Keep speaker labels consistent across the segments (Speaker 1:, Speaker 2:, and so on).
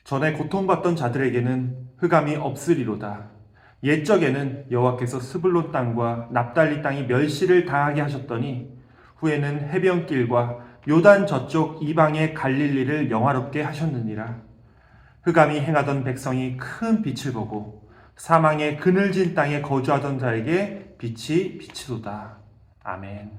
Speaker 1: 전에 고통받던 자들에게는 흑암이 없으리로다. 옛적에는 여호와께서 스불론 땅과 납달리 땅이 멸시를 당하게 하셨더니 후에는 해변길과 요단 저쪽 이방의 갈릴리를 영화롭게 하셨느니라. 흑암이 행하던 백성이 큰 빛을 보고 사망의 그늘진 땅에 거주하던 자에게 빛이 비치도다. 아멘.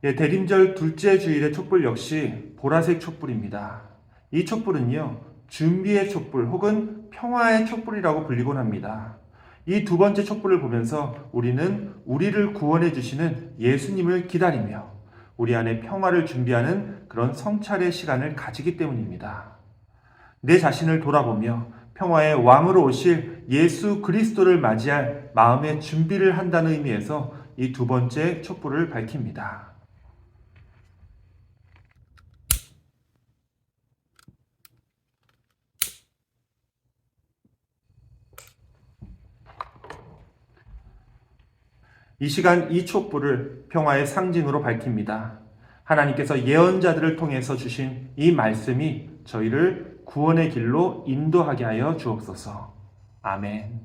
Speaker 1: 대림절 둘째 주일의 촛불 역시 보라색 촛불입니다. 이 촛불은요, 준비의 촛불 혹은 평화의 촛불이라고 불리곤 합니다. 이 두 번째 촛불을 보면서 우리는 우리를 구원해 주시는 예수님을 기다리며 우리 안에 평화를 준비하는 그런 성찰의 시간을 가지기 때문입니다. 내 자신을 돌아보며 평화의 왕으로 오실 예수 그리스도를 맞이할 마음의 준비를 한다는 의미에서 이 두 번째 촛불을 밝힙니다. 이 시간 이 촛불을 평화의 상징으로 밝힙니다. 하나님께서 예언자들을 통해서 주신 이 말씀이 저희를 구원의 길로 인도하게 하여 주옵소서. 아멘.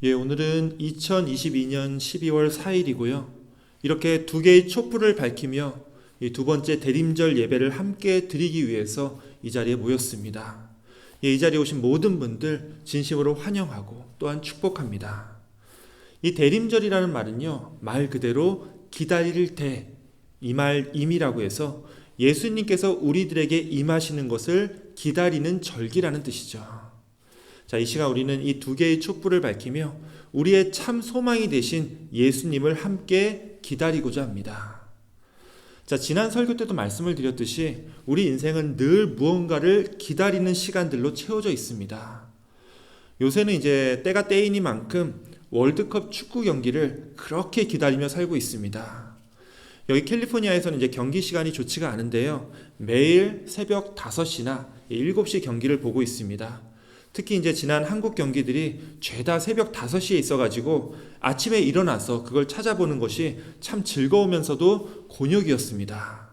Speaker 2: 오늘은 2022년 12월 4일이고요. 이렇게 두 개의 촛불을 밝히며 이 두 번째 대림절 예배를 함께 드리기 위해서 이 자리에 모였습니다. 이 자리에 오신 모든 분들 진심으로 환영하고 또한 축복합니다. 이 대림절이라는 말은요, 말 그대로 기다릴 때, 임이라고 해서 예수님께서 우리들에게 임하시는 것을 기다리는 절기라는 뜻이죠. 자, 이 시간 우리는 이 두 개의 촛불을 밝히며 우리의 참 소망이 되신 예수님을 함께 기다리고자 합니다. 자, 지난 설교 때도 말씀을 드렸듯이 우리 인생은 늘 무언가를 기다리는 시간들로 채워져 있습니다. 요새는 이제 때가 때이니만큼 월드컵 축구 경기를 그렇게 기다리며 살고 있습니다. 여기 캘리포니아에서는 이제 경기 시간이 좋지가 않은데요. 매일 새벽 5시나 7시 경기를 보고 있습니다. 특히 이제 지난 한국 경기들이 죄다 새벽 5시에 있어가지고 아침에 일어나서 그걸 찾아보는 것이 참 즐거우면서도 곤욕이었습니다.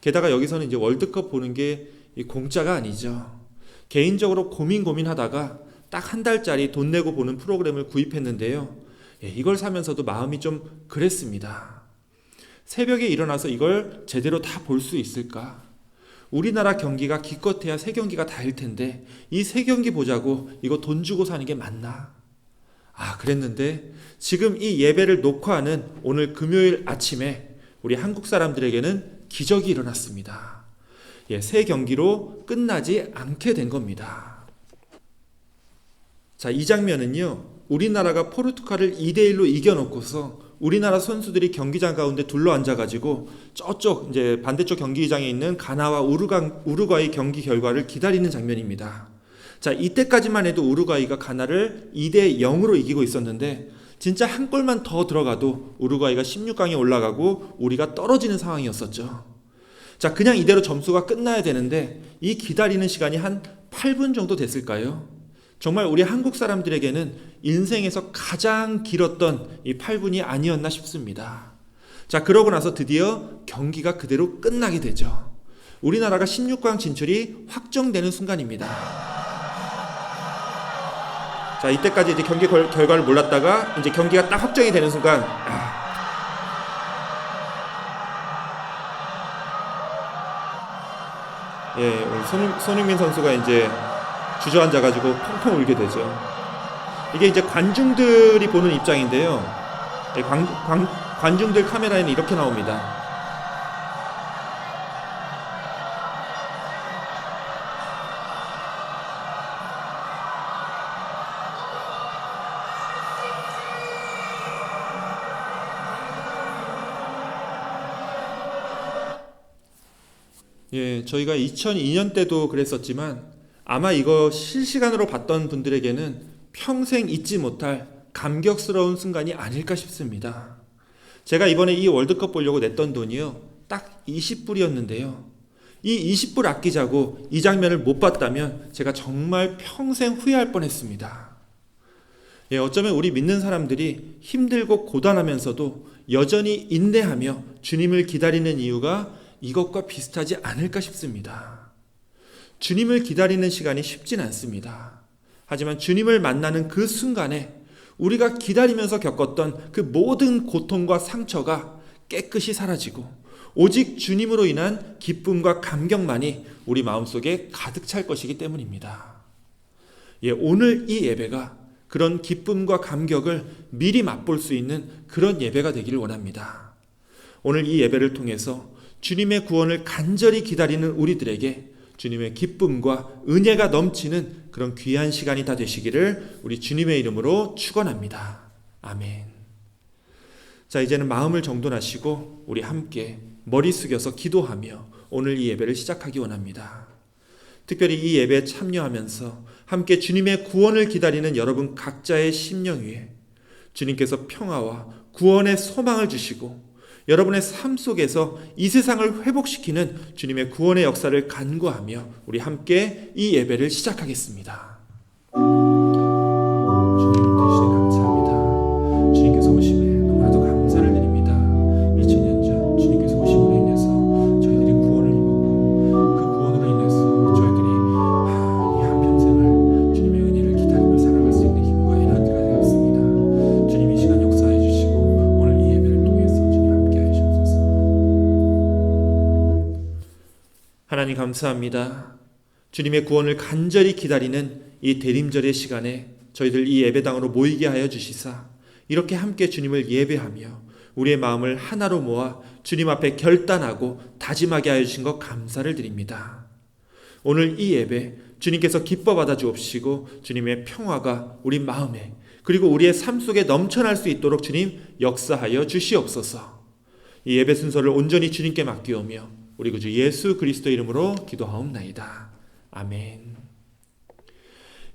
Speaker 2: 게다가 여기서는 이제 월드컵 보는 게 공짜가 아니죠. 개인적으로 고민하다가 딱 한 달짜리 돈 내고 보는 프로그램을 구입했는데요. 이걸 사면서도 마음이 좀 그랬습니다. 새벽에 일어나서 이걸 제대로 다 볼 수 있을까? 우리나라 경기가 기껏해야 3경기가 다일 텐데 이 3경기 보자고 이거 돈 주고 사는 게 맞나? 그랬는데 지금 이 예배를 녹화하는 오늘 금요일 아침에 우리 한국 사람들에게는 기적이 일어났습니다. 3경기로 끝나지 않게 된 겁니다. 자, 이 장면은요, 우리나라가 포르투갈을 2대1로 이겨놓고서 우리나라 선수들이 경기장 가운데 둘러앉아가지고 저쪽 이제 반대쪽 경기장에 있는 가나와 우루과이 경기 결과를 기다리는 장면입니다. 자, 이때까지만 해도 우루과이가 가나를 2대0으로 이기고 있었는데 진짜 한 골만 더 들어가도 우루과이가 16강에 올라가고 우리가 떨어지는 상황이었었죠. 자, 그냥 이대로 점수가 끝나야 되는데 이 기다리는 시간이 한 8분 정도 됐을까요? 정말 우리 한국 사람들에게는 인생에서 가장 길었던 이 8분이 아니었나 싶습니다. 자, 그러고 나서 드디어 경기가 그대로 끝나게 되죠. 우리나라가 16강 진출이 확정되는 순간입니다. 자, 이때까지 이제 경기 결과를 몰랐다가 이제 경기가 딱 확정이 되는 순간, 오늘 손흥민 선수가 이제 주저앉아가지고 펑펑 울게 되죠. 이게 이제 관중들이 보는 입장인데요. 관중들 카메라에는 이렇게 나옵니다. 저희가 2002년 때도 그랬었지만 아마 이거 실시간으로 봤던 분들에게는 평생 잊지 못할 감격스러운 순간이 아닐까 싶습니다. 제가 이번에 이 월드컵 보려고 냈던 돈이요, 딱 20불이었는데요. 이 20불 아끼자고 이 장면을 못 봤다면 제가 정말 평생 후회할 뻔했습니다. 어쩌면 우리 믿는 사람들이 힘들고 고단하면서도 여전히 인내하며 주님을 기다리는 이유가 이것과 비슷하지 않을까 싶습니다. 주님을 기다리는 시간이 쉽진 않습니다. 하지만 주님을 만나는 그 순간에 우리가 기다리면서 겪었던 그 모든 고통과 상처가 깨끗이 사라지고 오직 주님으로 인한 기쁨과 감격만이 우리 마음속에 가득 찰 것이기 때문입니다. 오늘 이 예배가 그런 기쁨과 감격을 미리 맛볼 수 있는 그런 예배가 되기를 원합니다. 오늘 이 예배를 통해서 주님의 구원을 간절히 기다리는 우리들에게 주님의 기쁨과 은혜가 넘치는 그런 귀한 시간이 다 되시기를 우리 주님의 이름으로 축원합니다. 아멘. 자, 이제는 마음을 정돈하시고 우리 함께 머리 숙여서 기도하며 오늘 이 예배를 시작하기 원합니다. 특별히 이 예배에 참여하면서 함께 주님의 구원을 기다리는 여러분 각자의 심령 위에 주님께서 평화와 구원의 소망을 주시고 여러분의 삶 속에서 이 세상을 회복시키는 주님의 구원의 역사를 간구하며 우리 함께 이 예배를 시작하겠습니다. 주님 대신에 감사합니다. 주님께서 오심에 너무나도 감사를 드립니다. 2000년 전 주님께서 오심으로 인해서 저희들이 구원을 입었고 그 구원으로 인해서 저희들이 이 한평생을 주님의 은혜를 기다리며 살아갈 수 있는 힘과 에너지가 되었습니다. 주님 이 시간 역사해 주시고 오늘 이 예배를 통해서 주님 함께 하시옵소서. 하나님 감사합니다. 주님의 구원을 간절히 기다리는 이 대림절의 시간에 저희들 이 예배당으로 모이게 하여 주시사 이렇게 함께 주님을 예배하며 우리의 마음을 하나로 모아 주님 앞에 결단하고 다짐하게 하여 주신 것 감사를 드립니다. 오늘 이 예배 주님께서 기뻐 받아 주옵시고 주님의 평화가 우리 마음에 그리고 우리의 삶 속에 넘쳐날 수 있도록 주님 역사하여 주시옵소서. 이 예배 순서를 온전히 주님께 맡기오며 우리 구주 예수 그리스도 이름으로 기도하옵나이다. 아멘.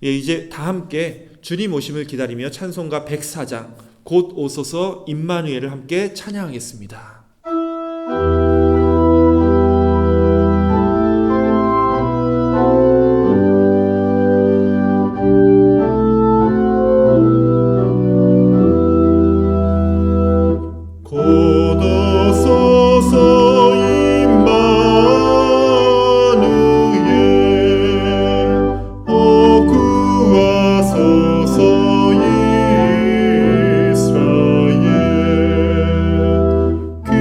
Speaker 2: 이제 다 함께 주님 오심을 기다리며 찬송가 104장 곧 오소서 임마누엘을 함께 찬양하겠습니다.
Speaker 3: 그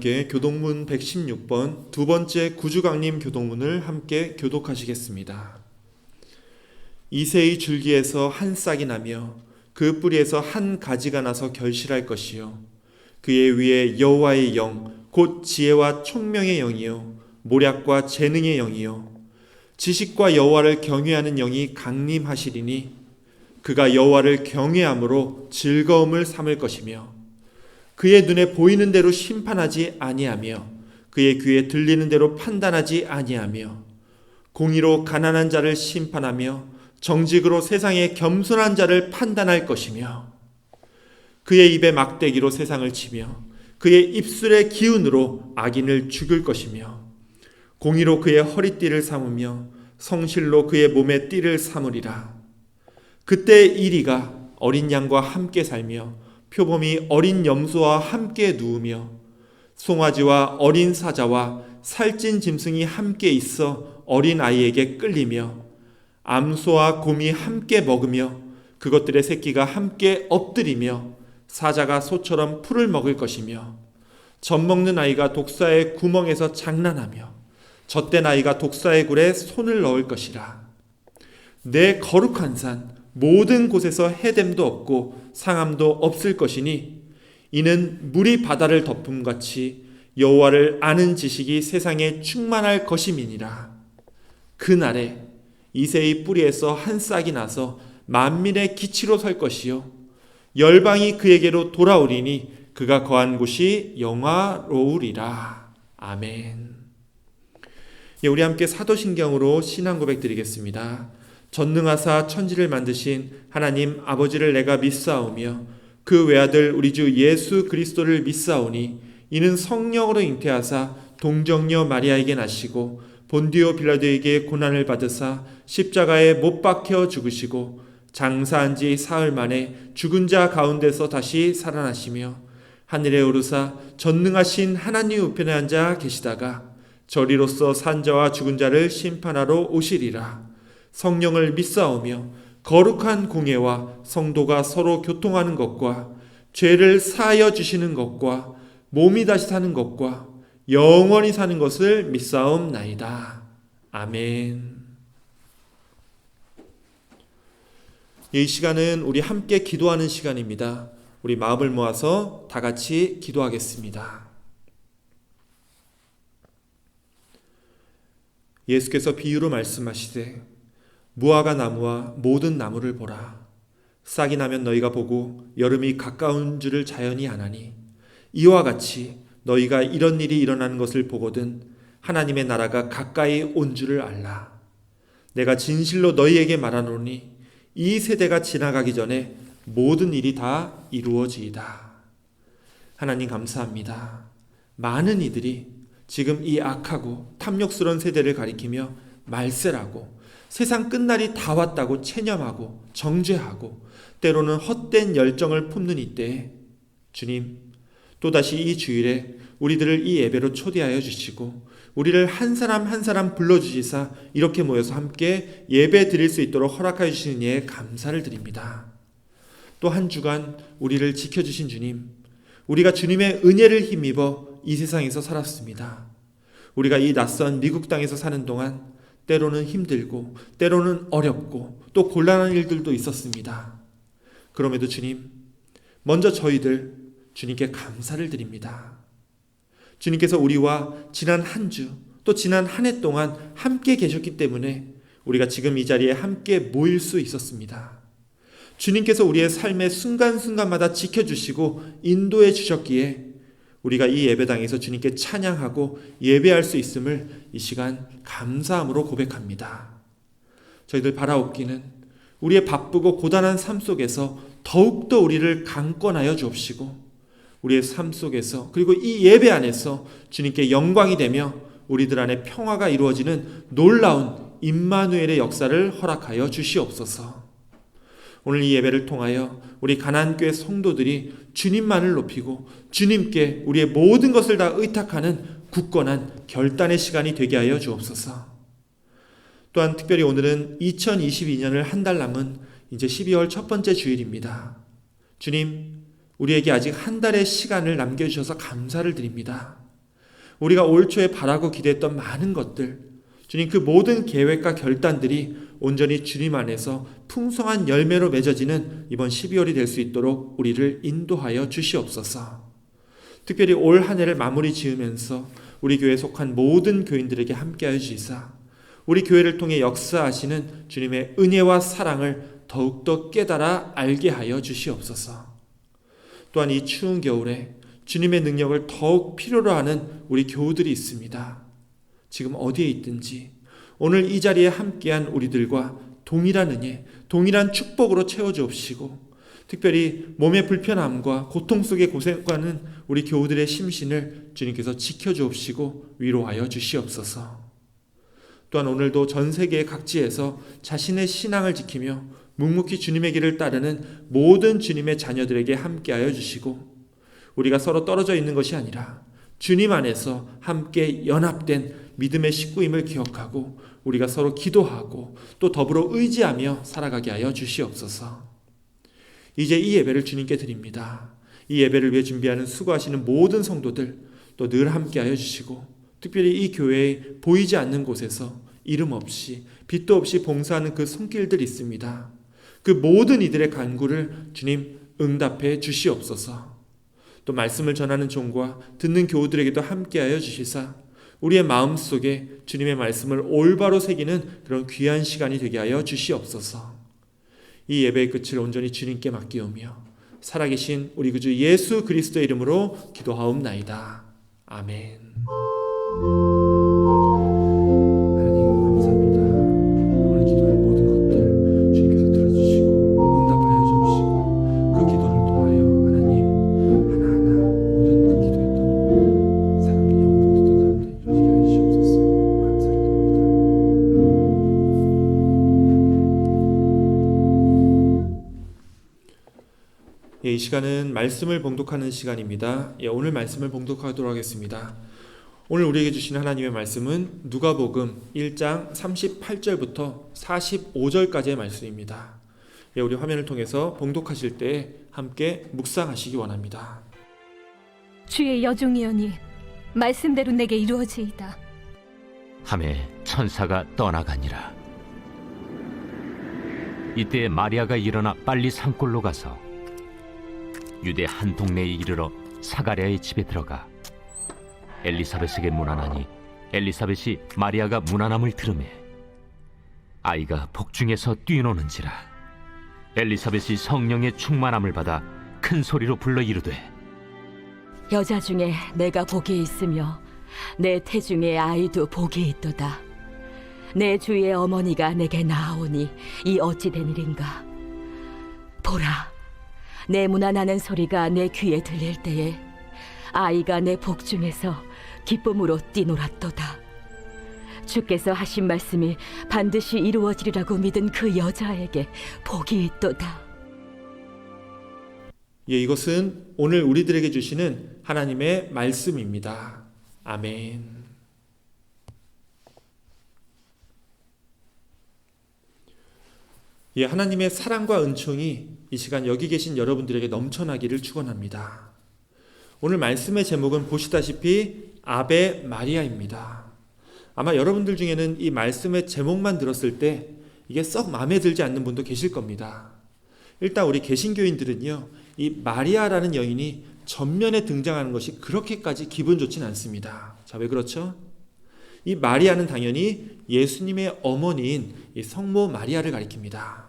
Speaker 2: 함께 교독문 116번 두 번째 구주강림 교독문을 함께 교독하시겠습니다. 이새의 줄기에서 한 싹이 나며 그 뿌리에서 한 가지가 나서 결실할 것이요 그의 위에 여호와의 영 곧 지혜와 총명의 영이요 모략과 재능의 영이요 지식과 여호와를 경외하는 영이 강림하시리니 그가 여호와를 경외함으로 즐거움을 삼을 것이며 그의 눈에 보이는 대로 심판하지 아니하며 그의 귀에 들리는 대로 판단하지 아니하며 공의로 가난한 자를 심판하며 정직으로 세상의 겸손한 자를 판단할 것이며 그의 입에 막대기로 세상을 치며 그의 입술의 기운으로 악인을 죽일 것이며 공의로 그의 허리띠를 삼으며 성실로 그의 몸에 띠를 삼으리라. 그때 이리가 어린 양과 함께 살며 표범이 어린 염소와 함께 누우며 송아지와 어린 사자와 살찐 짐승이 함께 있어 어린 아이에게 끌리며 암소와 곰이 함께 먹으며 그것들의 새끼가 함께 엎드리며 사자가 소처럼 풀을 먹을 것이며 젖 먹는 아이가 독사의 구멍에서 장난하며 젖된 아이가 독사의 굴에 손을 넣을 것이라. 내 거룩한 산 모든 곳에서 해됨도 없고 상함도 없을 것이니 이는 물이 바다를 덮음같이 여호와를 아는 지식이 세상에 충만할 것임이니라. 그날에 이새의 뿌리에서 한 싹이 나서 만민의 기치로 설 것이요 열방이 그에게로 돌아오리니 그가 거한 곳이 영화로우리라. 아멘. 우리 함께 사도신경으로 신앙 고백 드리겠습니다. 전능하사 천지를 만드신 하나님 아버지를 내가 믿사오며 그 외아들 우리 주 예수 그리스도를 믿사오니 이는 성령으로 잉태하사 동정녀 마리아에게 나시고 본디오 빌라도에게 고난을 받으사 십자가에 못 박혀 죽으시고 장사한 지 사흘 만에 죽은 자 가운데서 다시 살아나시며 하늘에 오르사 전능하신 하나님 우편에 앉아 계시다가 저리로서 산 자와 죽은 자를 심판하러 오시리라. 성령을 믿사오며 거룩한 공예와 성도가 서로 교통하는 것과 죄를 사하여 주시는 것과 몸이 다시 사는 것과 영원히 사는 것을 믿사옵나이다. 아멘. 이 시간은 우리 함께 기도하는 시간입니다. 우리 마음을 모아서 다 같이 기도하겠습니다. 예수께서 비유로 말씀하시되 무화과 나무와 모든 나무를 보라. 싹이 나면 너희가 보고 여름이 가까운 줄을 자연히 아나니 이와 같이 너희가 이런 일이 일어나는 것을 보거든 하나님의 나라가 가까이 온 줄을 알라. 내가 진실로 너희에게 말하노니 이 세대가 지나가기 전에 모든 일이 다 이루어지이다. 하나님 감사합니다. 많은 이들이 지금 이 악하고 탐욕스러운 세대를 가리키며 말세라고 세상 끝날이 다 왔다고 체념하고 정죄하고 때로는 헛된 열정을 품는 이때에 주님 또다시 이 주일에 우리들을 이 예배로 초대하여 주시고 우리를 한 사람 한 사람 불러주시사 이렇게 모여서 함께 예배 드릴 수 있도록 허락하여 주시는 이에 감사를 드립니다. 또 한 주간 우리를 지켜주신 주님, 우리가 주님의 은혜를 힘입어 이 세상에서 살았습니다. 우리가 이 낯선 미국 땅에서 사는 동안 때로는 힘들고 때로는 어렵고 또 곤란한 일들도 있었습니다. 그럼에도 주님, 먼저 저희들 주님께 감사를 드립니다. 주님께서 우리와 지난 한 주, 또 지난 한 해 동안 함께 계셨기 때문에 우리가 지금 이 자리에 함께 모일 수 있었습니다. 주님께서 우리의 삶의 순간순간마다 지켜주시고 인도해 주셨기에 우리가 이 예배당에서 주님께 찬양하고 예배할 수 있음을 이 시간 감사함으로 고백합니다. 저희들 바라옵기는 우리의 바쁘고 고단한 삶 속에서 더욱더 우리를 강권하여 주옵시고 우리의 삶 속에서 그리고 이 예배 안에서 주님께 영광이 되며 우리들 안에 평화가 이루어지는 놀라운 임마누엘의 역사를 허락하여 주시옵소서. 오늘 이 예배를 통하여 우리 가나안교회 성도들이 주님만을 높이고 주님께 우리의 모든 것을 다 의탁하는 굳건한 결단의 시간이 되게 하여 주옵소서. 또한 특별히 오늘은 2022년을 한 달 남은 이제 12월 첫 번째 주일입니다. 주님, 우리에게 아직 한 달의 시간을 남겨주셔서 감사를 드립니다. 우리가 올 초에 바라고 기대했던 많은 것들, 주님 그 모든 계획과 결단들이 온전히 주님 안에서 풍성한 열매로 맺어지는 이번 12월이 될 수 있도록 우리를 인도하여 주시옵소서. 특별히 올 한 해를 마무리 지으면서 우리 교회에 속한 모든 교인들에게 함께하여 주시사 우리 교회를 통해 역사하시는 주님의 은혜와 사랑을 더욱더 깨달아 알게 하여 주시옵소서. 또한 이 추운 겨울에 주님의 능력을 더욱 필요로 하는 우리 교우들이 있습니다. 지금 어디에 있든지 오늘 이 자리에 함께한 우리들과 동일한 은혜, 동일한 축복으로 채워주옵시고 특별히 몸의 불편함과 고통 속에 고생하는 우리 교우들의 심신을 주님께서 지켜주옵시고 위로하여 주시옵소서. 또한 오늘도 전 세계 각지에서 자신의 신앙을 지키며 묵묵히 주님의 길을 따르는 모든 주님의 자녀들에게 함께하여 주시고 우리가 서로 떨어져 있는 것이 아니라 주님 안에서 함께 연합된 믿음의 식구임을 기억하고 우리가 서로 기도하고 또 더불어 의지하며 살아가게 하여 주시옵소서. 이제 이 예배를 주님께 드립니다. 이 예배를 위해 준비하는 수고하시는 모든 성도들 또 늘 함께하여 주시고 특별히 이 교회에 보이지 않는 곳에서 이름 없이 빛도 없이 봉사하는 그 손길들이 있습니다. 그 모든 이들의 간구를 주님 응답해 주시옵소서. 또 말씀을 전하는 종과 듣는 교우들에게도 함께하여 주시사 우리의 마음속에 주님의 말씀을 올바로 새기는 그런 귀한 시간이 되게 하여 주시옵소서. 이 예배의 끝을 온전히 주님께 맡기오며 살아계신 우리 구주 예수 그리스도의 이름으로 기도하옵나이다. 아멘. 하나님 감사합니다. 오늘 기도한 모든 것들 주님께서 들어주시고 응답하여 주시고 그 기도를 통하여 하나님 하나하나 모든 그 기도했던 사람들 영도 듣던 사람들 이루어지게 하여 주시옵소서. 감사드립니다. 이 시간은 말씀을 봉독하는 시간입니다. 오늘 말씀을 봉독하도록 하겠습니다. 오늘 우리에게 주신 하나님의 말씀은 누가복음 1장 38절부터 45절까지의 말씀입니다. 우리 화면을 통해서 봉독하실 때 함께 묵상하시기 원합니다.
Speaker 3: 주의 여종이오니 말씀대로 내게 이루어지이다.
Speaker 4: 하매 천사가 떠나가니라. 이때 마리아가 일어나 빨리 산골로 가서 유대 한 동네에 이르러 사가랴의 집에 들어가 엘리사벳에게 문안하니 엘리사벳이 마리아가 문안함을 들으매 아이가 복중에서 뛰노는지라. 엘리사벳이 성령의 충만함을 받아 큰 소리로 불러 이르되
Speaker 5: 여자 중에 내가 복이 있으며 내 태중에 아이도 복이 있도다. 내 주의 어머니가 내게 나아오니 이 어찌 된 일인가. 보라, 내 문안하는 소리가 내 귀에 들릴 때에 아이가 내 복중에서 기쁨으로 뛰놀았도다. 주께서 하신 말씀이 반드시 이루어지리라고 믿은 그 여자에게 복이 있도다.
Speaker 2: 이것은 오늘 우리들에게 주시는 하나님의 말씀입니다. 아멘. 하나님의 사랑과 은총이 이 시간 여기 계신 여러분들에게 넘쳐나기를 축원합니다. 오늘 말씀의 제목은 보시다시피 아베 마리아입니다. 아마 여러분들 중에는 이 말씀의 제목만 들었을 때 이게 썩 마음에 들지 않는 분도 계실 겁니다. 일단 우리 개신교인들은요, 이 마리아라는 여인이 전면에 등장하는 것이 그렇게까지 기분 좋진 않습니다. 자, 왜 그렇죠? 이 마리아는 당연히 예수님의 어머니인 이 성모 마리아를 가리킵니다.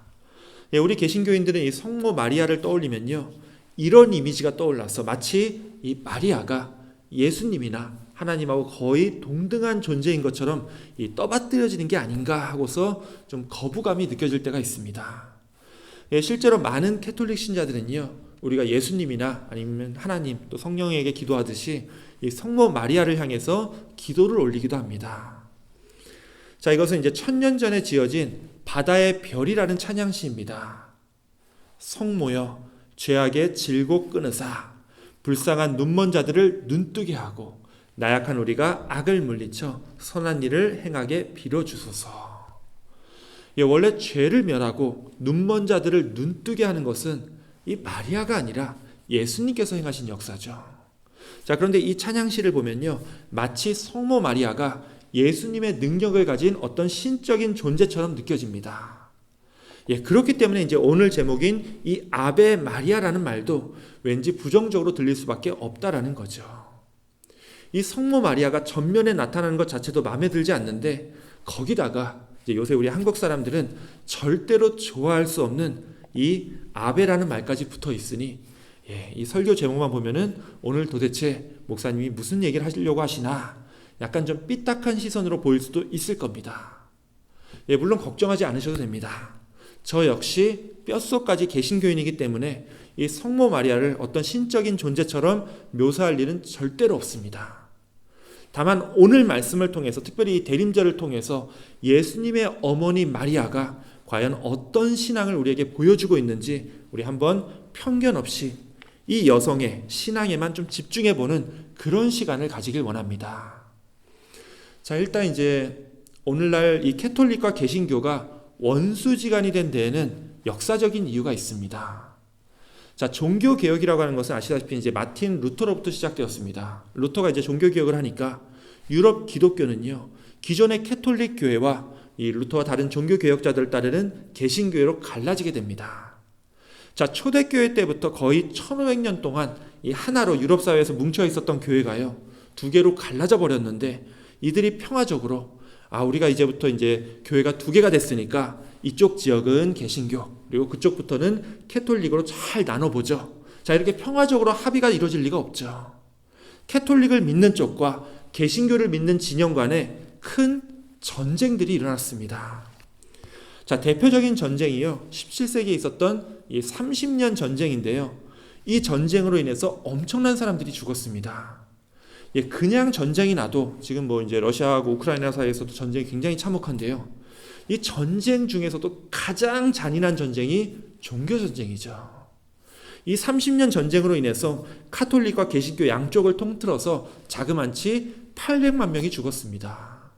Speaker 2: 우리 개신교인들은 이 성모 마리아를 떠올리면요, 이런 이미지가 떠올라서 마치 이 마리아가 예수님이나 하나님하고 거의 동등한 존재인 것처럼 떠받들여지는 게 아닌가 하고서 좀 거부감이 느껴질 때가 있습니다. 실제로 많은 캐톨릭 신자들은요, 우리가 예수님이나 아니면 하나님 또 성령에게 기도하듯이 이 성모 마리아를 향해서 기도를 올리기도 합니다. 자, 이것은 이제 1000년 전에 지어진 바다의 별이라는 찬양시입니다. 성모여 죄악의 질고 끊으사 불쌍한 눈먼 자들을 눈뜨게 하고 나약한 우리가 악을 물리쳐 선한 일을 행하게 빌어주소서. 원래 죄를 멸하고 눈먼 자들을 눈뜨게 하는 것은 이 마리아가 아니라 예수님께서 행하신 역사죠. 자, 그런데 이 찬양시를 보면요, 마치 성모 마리아가 예수님의 능력을 가진 어떤 신적인 존재처럼 느껴집니다. 예, 그렇기 때문에 이제 오늘 제목인 이 아베 마리아라는 말도 왠지 부정적으로 들릴 수밖에 없다라는 거죠. 이 성모 마리아가 전면에 나타나는 것 자체도 마음에 들지 않는데, 거기다가 이제 요새 우리 한국 사람들은 절대로 좋아할 수 없는 이 아베라는 말까지 붙어 있으니, 예, 이 설교 제목만 보면은 오늘 도대체 목사님이 무슨 얘기를 하시려고 하시나 약간 좀 삐딱한 시선으로 보일 수도 있을 겁니다. 예, 물론 걱정하지 않으셔도 됩니다. 저 역시 뼛속까지 개신교인이기 때문에 이 성모 마리아를 어떤 신적인 존재처럼 묘사할 일은 절대로 없습니다. 다만 오늘 말씀을 통해서, 특별히 이 대림절을 통해서 예수님의 어머니 마리아가 과연 어떤 신앙을 우리에게 보여주고 있는지 우리 한번 편견 없이 이 여성의 신앙에만 좀 집중해보는 그런 시간을 가지길 원합니다. 자, 일단 이제 오늘날 이 캐톨릭과 개신교가 원수지간이 된 데에는 역사적인 이유가 있습니다. 자, 종교개혁이라고 하는 것은 아시다시피 이제 마틴 루터로부터 시작되었습니다. 루터가 이제 종교개혁을 하니까 유럽 기독교는요, 기존의 캐톨릭 교회와 이 루터와 다른 종교개혁자들을 따르는 개신교회로 갈라지게 됩니다. 자, 초대교회 때부터 거의 1500년 동안 이 하나로 유럽 사회에서 뭉쳐 있었던 교회가요, 두 개로 갈라져 버렸는데, 이들이 평화적으로 우리가 이제부터 이제 교회가 두 개가 됐으니까 이쪽 지역은 개신교, 그리고 그쪽부터는 캐톨릭으로 잘 나눠보죠. 자, 이렇게 평화적으로 합의가 이루어질 리가 없죠. 캐톨릭을 믿는 쪽과 개신교를 믿는 진영 간에 큰 전쟁들이 일어났습니다. 자, 대표적인 전쟁이요, 17세기에 있었던 이 30년 전쟁인데요. 이 전쟁으로 인해서 엄청난 사람들이 죽었습니다. 예, 그냥 전쟁이 나도 지금 뭐 이제 러시아하고 우크라이나 사이에서도 전쟁이 굉장히 참혹한데요. 이 전쟁 중에서도 가장 잔인한 전쟁이 종교 전쟁이죠. 이 30년 전쟁으로 인해서 카톨릭과 개신교 양쪽을 통틀어서 자그만치 800만 명이 죽었습니다.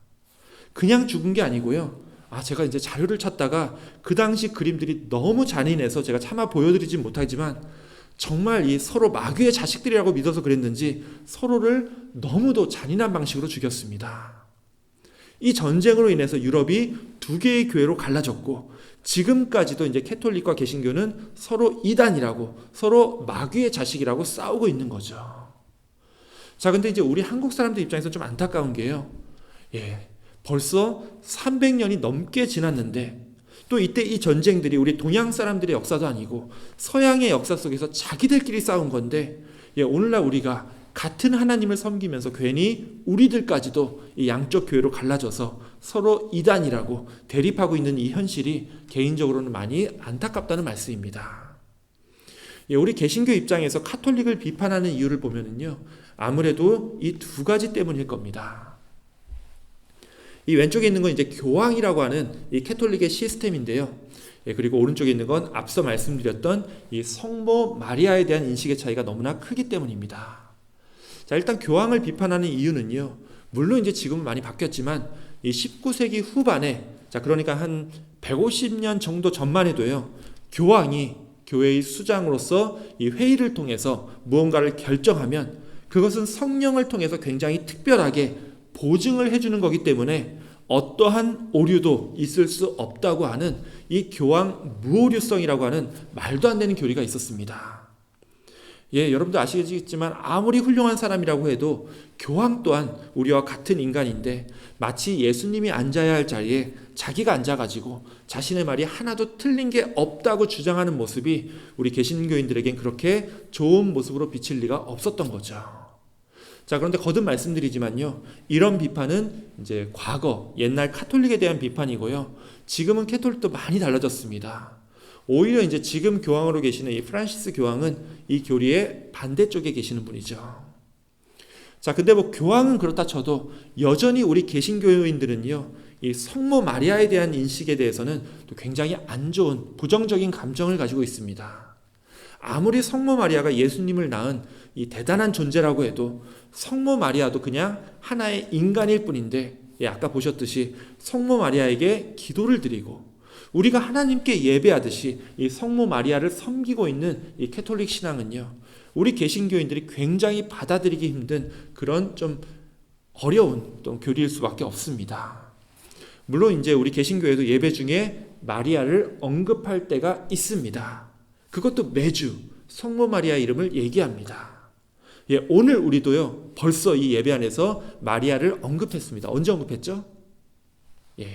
Speaker 2: 그냥 죽은 게 아니고요. 제가 이제 자료를 찾다가 그 당시 그림들이 너무 잔인해서 제가 차마 보여드리진 못하지만 정말 이 서로 마귀의 자식들이라고 믿어서 그랬는지 서로를 너무도 잔인한 방식으로 죽였습니다. 이 전쟁으로 인해서 유럽이 두 개의 교회로 갈라졌고, 지금까지도 이제 캐톨릭과 개신교는 서로 이단이라고, 서로 마귀의 자식이라고 싸우고 있는 거죠. 자, 근데 이제 우리 한국 사람들 입장에서 좀 안타까운 게요, 예, 벌써 300년이 넘게 지났는데 또 이때 이 전쟁들이 우리 동양 사람들의 역사도 아니고 서양의 역사 속에서 자기들끼리 싸운 건데, 예, 오늘날 우리가 같은 하나님을 섬기면서 괜히 우리들까지도 이 양쪽 교회로 갈라져서 서로 이단이라고 대립하고 있는 이 현실이 개인적으로는 많이 안타깝다는 말씀입니다. 예, 우리 개신교 입장에서 카톨릭을 비판하는 이유를 보면은요, 아무래도 이 두 가지 때문일 겁니다. 이 왼쪽에 있는 건 이제 교황이라고 하는 이 캐톨릭의 시스템인데요. 예, 그리고 오른쪽에 있는 건 앞서 말씀드렸던 이 성모 마리아에 대한 인식의 차이가 너무나 크기 때문입니다. 자, 일단 교황을 비판하는 이유는요, 물론 이제 지금은 많이 바뀌었지만 이 19세기 후반에, 자, 그러니까 한 150년 정도 전만 해도요, 교황이 교회의 수장으로서 이 회의를 통해서 무언가를 결정하면 그것은 성령을 통해서 굉장히 특별하게 보증을 해주는 거기 때문에 어떠한 오류도 있을 수 없다고 하는 이 교황 무오류성이라고 하는 말도 안 되는 교리가 있었습니다. 예, 여러분도 아시겠지만 아무리 훌륭한 사람이라고 해도 교황 또한 우리와 같은 인간인데, 마치 예수님이 앉아야 할 자리에 자기가 앉아가지고 자신의 말이 하나도 틀린 게 없다고 주장하는 모습이 우리 개신교인들에겐 그렇게 좋은 모습으로 비칠 리가 없었던 거죠. 자, 그런데 거듭 말씀드리지만요, 이런 비판은 이제 과거 옛날 카톨릭에 대한 비판이고요, 지금은 캐톨릭도 많이 달라졌습니다. 오히려 이제 지금 교황으로 계시는 이 프란시스 교황은 이 교리의 반대쪽에 계시는 분이죠. 자, 근데 뭐 교황은 그렇다 쳐도 여전히 우리 개신교인들은요, 이 성모 마리아에 대한 인식에 대해서는 또 굉장히 안 좋은 부정적인 감정을 가지고 있습니다. 아무리 성모 마리아가 예수님을 낳은 이 대단한 존재라고 해도 성모 마리아도 그냥 하나의 인간일 뿐인데, 예, 아까 보셨듯이 성모 마리아에게 기도를 드리고 우리가 하나님께 예배하듯이 이 성모 마리아를 섬기고 있는 이 캐톨릭 신앙은요, 우리 개신교인들이 굉장히 받아들이기 힘든 그런 좀 어려운 또 교리일 수밖에 없습니다. 물론 이제 우리 개신교에도 예배 중에 마리아를 언급할 때가 있습니다. 그것도 매주 성모 마리아 이름을 얘기합니다. 예, 오늘 우리도요 벌써 이 예배 안에서 마리아를 언급했습니다. 언제 언급했죠? 예,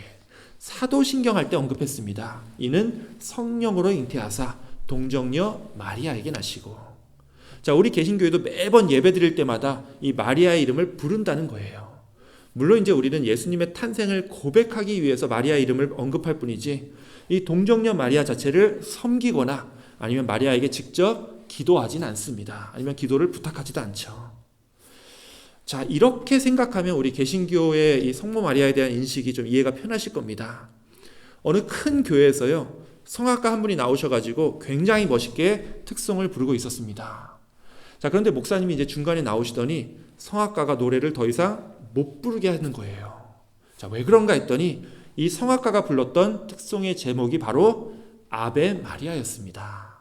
Speaker 2: 사도신경 할 때 언급했습니다. 이는 성령으로 잉태하사 동정녀 마리아에게 나시고. 자, 우리 개신교회도 매번 예배 드릴 때마다 이 마리아의 이름을 부른다는 거예요. 물론 이제 우리는 예수님의 탄생을 고백하기 위해서 마리아 이름을 언급할 뿐이지 이 동정녀 마리아 자체를 섬기거나 아니면 마리아에게 직접 기도하진 않습니다. 아니면 기도를 부탁하지도 않죠. 자, 이렇게 생각하면 우리 개신교의 이 성모 마리아에 대한 인식이 좀 이해가 편하실 겁니다. 어느 큰 교회에서요 성악가 한 분이 나오셔가지고 굉장히 멋있게 특송을 부르고 있었습니다. 자, 그런데 목사님이 이제 중간에 나오시더니 성악가가 노래를 더 이상 못 부르게 하는 거예요. 자, 왜 그런가 했더니 이 성악가가 불렀던 특송의 제목이 바로 아베 마리아였습니다.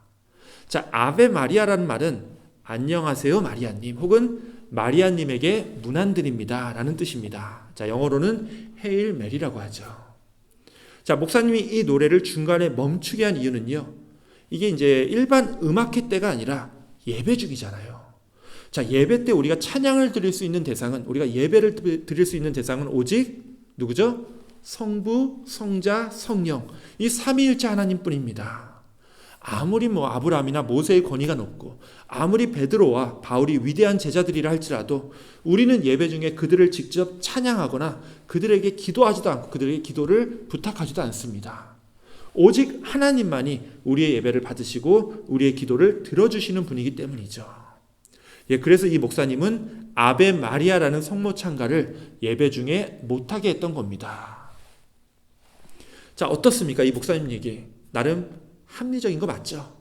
Speaker 2: 자, 아베 마리아라는 말은 안녕하세요 마리아님 혹은 마리아님에게 문안드립니다 라는 뜻입니다. 자, 영어로는 헤일 메리라고 하죠. 자, 목사님이 이 노래를 중간에 멈추게 한 이유는요, 이게 이제 일반 음악회 때가 아니라 예배 중이잖아요. 자, 예배 때 우리가 찬양을 드릴 수 있는 대상은, 우리가 예배를 드릴 수 있는 대상은 오직 누구죠? 성부, 성자, 성령, 이 삼위일체 하나님뿐입니다. 아무리 아브라함이나 모세의 권위가 높고 아무리 베드로와 바울이 위대한 제자들이라 할지라도 우리는 예배 중에 그들을 직접 찬양하거나 그들에게 기도하지도 않고 그들에게 기도를 부탁하지도 않습니다. 오직 하나님만이 우리의 예배를 받으시고 우리의 기도를 들어주시는 분이기 때문이죠. 예, 그래서 이 목사님은 아베 마리아라는 성모 찬가를 예배 중에 못하게 했던 겁니다. 자, 어떻습니까? 이 목사님 얘기 나름 합리적인 거 맞죠?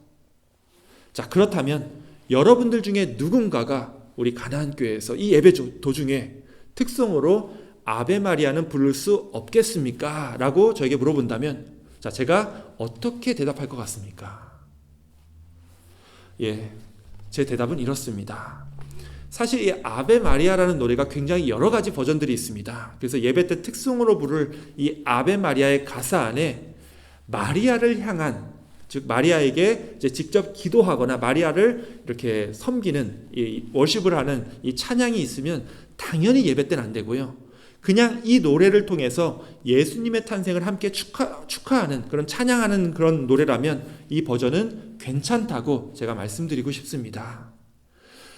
Speaker 2: 자, 그렇다면 여러분들 중에 누군가가 우리 가나안 교회에서 이 예배 도중에 특성으로 아베 마리아는 부를 수 없겠습니까? 라고 저에게 물어본다면, 자, 제가 어떻게 대답할 것 같습니까? 예, 제 대답은 이렇습니다. 사실 이 아베 마리아라는 노래가 굉장히 여러 가지 버전들이 있습니다. 그래서 예배 때 특송으로 부를 이 아베 마리아의 가사 안에 마리아를 향한, 즉 마리아에게 이제 직접 기도하거나 마리아를 이렇게 섬기는 이 워십을 하는 이 찬양이 있으면 당연히 예배 때는 안 되고요. 그냥 이 노래를 통해서 예수님의 탄생을 함께 축하하는 그런 찬양하는 그런 노래라면 이 버전은 괜찮다고 제가 말씀드리고 싶습니다.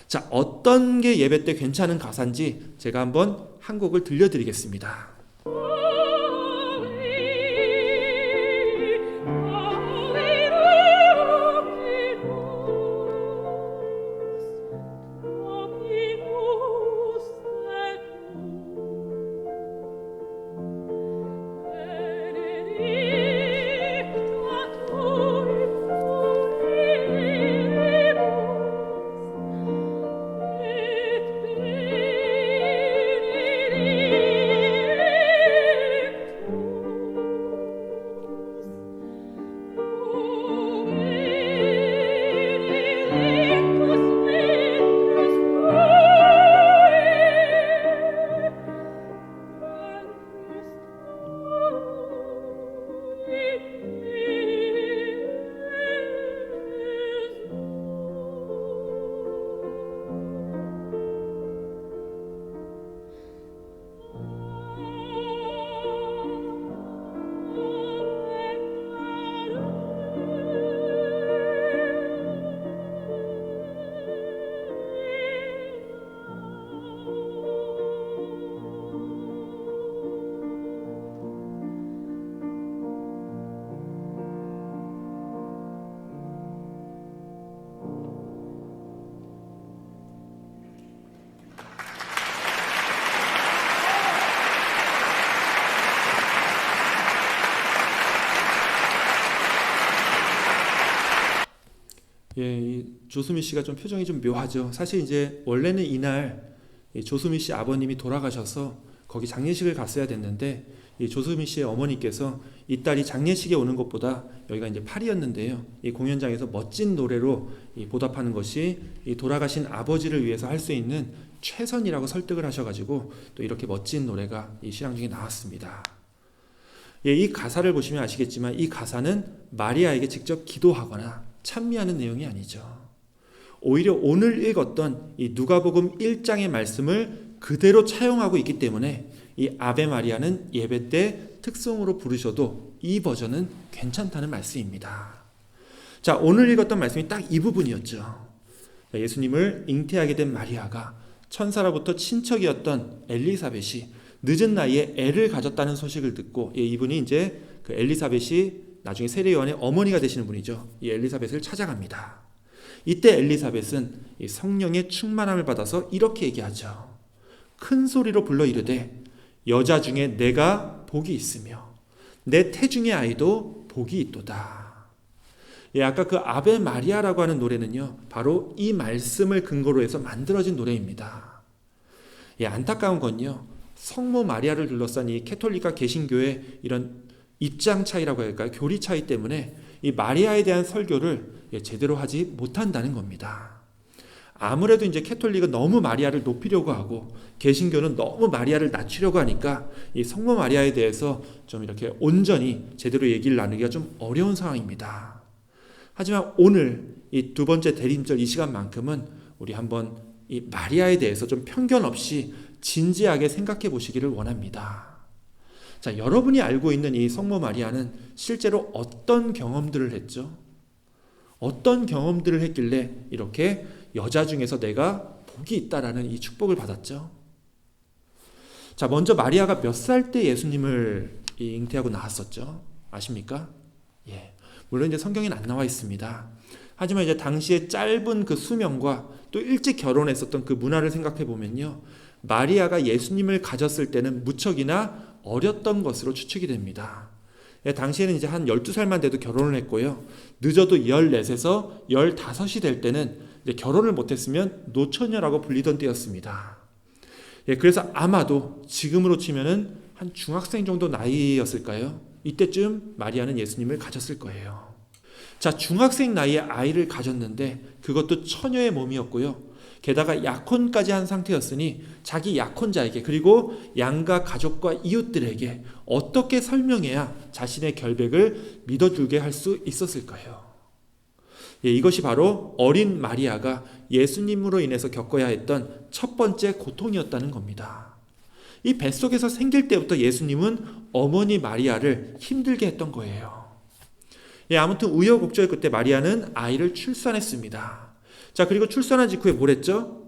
Speaker 2: 자, 어떤 게 예배 때 괜찮은 가사인지 제가 한번 한 곡을 들려드리겠습니다. 예, 이 조수미 씨가 좀 표정이 좀 묘하죠. 사실 이제 원래는 이날 조수미 씨 아버님이 돌아가셔서 거기 장례식을 갔어야 됐는데 이 조수미 씨의 어머니께서 이 딸이 장례식에 오는 것보다 여기가 이제 파리였는데요. 이 공연장에서 멋진 노래로 이 보답하는 것이 이 돌아가신 아버지를 위해서 할 수 있는 최선이라고 설득을 하셔가지고 또 이렇게 멋진 노래가 이 신앙 중에 나왔습니다. 예, 이 가사를 보시면 아시겠지만 이 가사는 마리아에게 직접 기도하거나 찬미하는 내용이 아니죠. 오히려 오늘 읽었던 이 누가복음 1장의 말씀을 그대로 차용하고 있기 때문에 이 아베 마리아는 예배 때 특송으로 부르셔도 이 버전은 괜찮다는 말씀입니다. 자, 오늘 읽었던 말씀이 딱 이 부분이었죠. 예수님을 잉태하게 된 마리아가 천사로부터 친척이었던 엘리사벳이 늦은 나이에 애를 가졌다는 소식을 듣고 이분이 이제 그 엘리사벳이 나중에 세례 요한의 어머니가 되시는 분이죠. 이 엘리사벳을 찾아갑니다. 이때 엘리사벳은 이 성령의 충만함을 받아서 이렇게 얘기하죠. 큰 소리로 불러 이르되 여자 중에 내가 복이 있으며 내 태중의 아이도 복이 있도다. 예, 아까 그 아베 마리아라고 하는 노래는요, 바로 이 말씀을 근거로 해서 만들어진 노래입니다. 예, 안타까운 건요, 성모 마리아를 둘러싼 이 캐톨릭과 개신교의 이런 입장 차이라고 할까요? 교리 차이 때문에 이 마리아에 대한 설교를 제대로 하지 못한다는 겁니다. 아무래도 이제 캐톨릭은 너무 마리아를 높이려고 하고 개신교는 너무 마리아를 낮추려고 하니까 이 성모 마리아에 대해서 좀 이렇게 온전히 제대로 얘기를 나누기가 좀 어려운 상황입니다. 하지만 오늘 이 두 번째 대림절 이 시간만큼은 우리 한번 이 마리아에 대해서 좀 편견 없이 진지하게 생각해 보시기를 원합니다. 자, 여러분이 알고 있는 이 성모 마리아는 실제로 어떤 경험들을 했죠? 어떤 경험들을 했길래 이렇게 여자 중에서 내가 복이 있다라는 이 축복을 받았죠? 자, 먼저 마리아가 몇 살 때 예수님을 잉태하고 낳았었죠? 아십니까? 예. 물론 이제 성경에는 안 나와 있습니다. 하지만 이제 당시에 짧은 그 수명과 또 일찍 결혼했었던 그 문화를 생각해 보면요, 마리아가 예수님을 가졌을 때는 무척이나 어렸던 것으로 추측이 됩니다. 예, 당시에는 이제 한 12살만 돼도 결혼을 했고요. 늦어도 14에서 15이 될 때는 이제 결혼을 못했으면 노처녀라고 불리던 때였습니다. 예, 그래서 아마도 지금으로 치면은 한 중학생 정도 나이였을까요? 이때쯤 마리아는 예수님을 가졌을 거예요. 자, 중학생 나이에 아이를 가졌는데 그것도 처녀의 몸이었고요. 게다가 약혼까지 한 상태였으니 자기 약혼자에게 그리고 양가 가족과 이웃들에게 어떻게 설명해야 자신의 결백을 믿어주게 할 수 있었을까요? 예, 이것이 바로 어린 마리아가 예수님으로 인해서 겪어야 했던 첫 번째 고통이었다는 겁니다. 이 뱃속에서 생길 때부터 예수님은 어머니 마리아를 힘들게 했던 거예요. 예, 아무튼 우여곡절 끝에 마리아는 아이를 출산했습니다. 자, 그리고 출산한 직후에 뭘 했죠?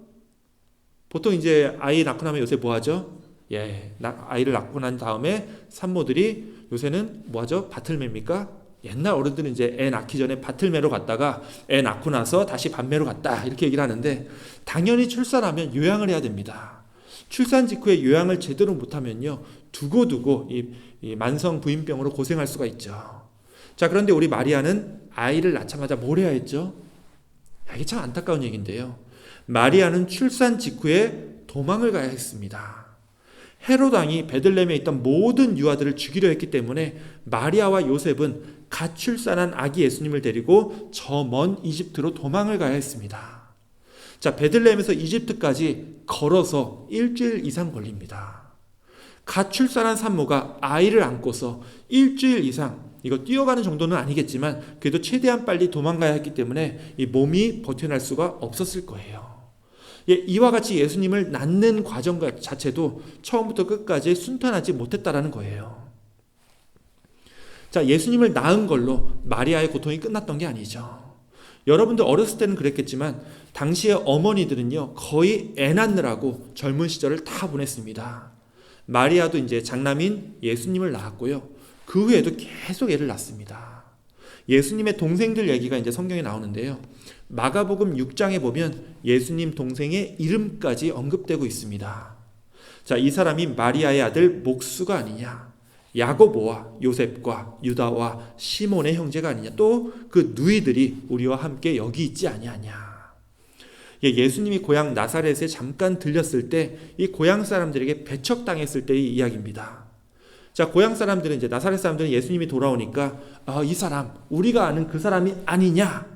Speaker 2: 보통 이제 아이 낳고 나면 요새 뭐 하죠? 예, 아이를 낳고 난 다음에 산모들이 요새는 뭐 하죠? 밭을 맵니까? 옛날 어른들은 이제 애 낳기 전에 밭을 매러 갔다가 애 낳고 나서 다시 밥 매러 갔다 이렇게 얘기를 하는데, 당연히 출산하면 요양을 해야 됩니다. 출산 직후에 요양을 제대로 못하면요, 두고두고 이 만성 부인병으로 고생할 수가 있죠. 자, 그런데 우리 마리아는 아이를 낳자마자 뭘 해야 했죠? 이게 참 안타까운 얘기인데요. 마리아는 출산 직후에 도망을 가야 했습니다. 헤롯 왕이 베들레헴에 있던 모든 유아들을 죽이려 했기 때문에 마리아와 요셉은 갓 출산한 아기 예수님을 데리고 저 먼 이집트로 도망을 가야 했습니다. 자, 베들레헴에서 이집트까지 걸어서 일주일 이상 걸립니다. 갓 출산한 산모가 아이를 안고서 일주일 이상, 이거 뛰어가는 정도는 아니겠지만 그래도 최대한 빨리 도망가야 했기 때문에 이 몸이 버텨낼 수가 없었을 거예요. 예, 이와 같이 예수님을 낳는 과정 자체도 처음부터 끝까지 순탄하지 못했다라는 거예요. 자, 예수님을 낳은 걸로 마리아의 고통이 끝났던 게 아니죠. 여러분들 어렸을 때는 그랬겠지만 당시의 어머니들은요, 거의 애 낳느라고 젊은 시절을 다 보냈습니다. 마리아도 이제 장남인 예수님을 낳았고요. 그 후에도 계속 애를 낳습니다. 예수님의 동생들 얘기가 이제 성경에 나오는데요. 마가복음 6장에 보면 예수님 동생의 이름까지 언급되고 있습니다. 자, 이 사람이 마리아의 아들 목수가 아니냐, 야고보와 요셉과 유다와 시몬의 형제가 아니냐, 또 그 누이들이 우리와 함께 여기 있지 아니하냐. 예수님이 고향 나사렛에 잠깐 들렸을 때 이 고향 사람들에게 배척당했을 때의 이야기입니다. 자, 고향 사람들은 이제 나사렛 사람들은 예수님이 돌아오니까 이 사람 우리가 아는 그 사람이 아니냐.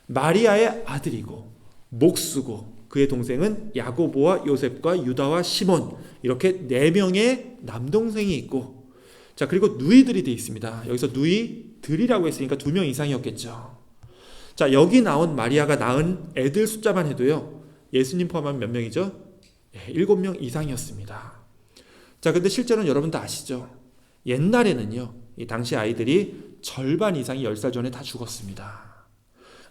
Speaker 2: 마리아의 아들이고 목수고 그의 동생은 야고보와 요셉과 유다와 시몬 이렇게 4명의 남동생이 있고 자 그리고 누이들이 되어 있습니다. 여기서 누이들이라고 했으니까 2명 이상이었겠죠. 자 여기 나온 마리아가 낳은 애들 숫자만 해도요 예수님 포함하면 몇 명이죠? 7명 이상이었습니다. 자 근데 실제로는 여러분 다 아시죠? 옛날에는요 이 당시 아이들이 절반 이상이 10살 전에 다 죽었습니다.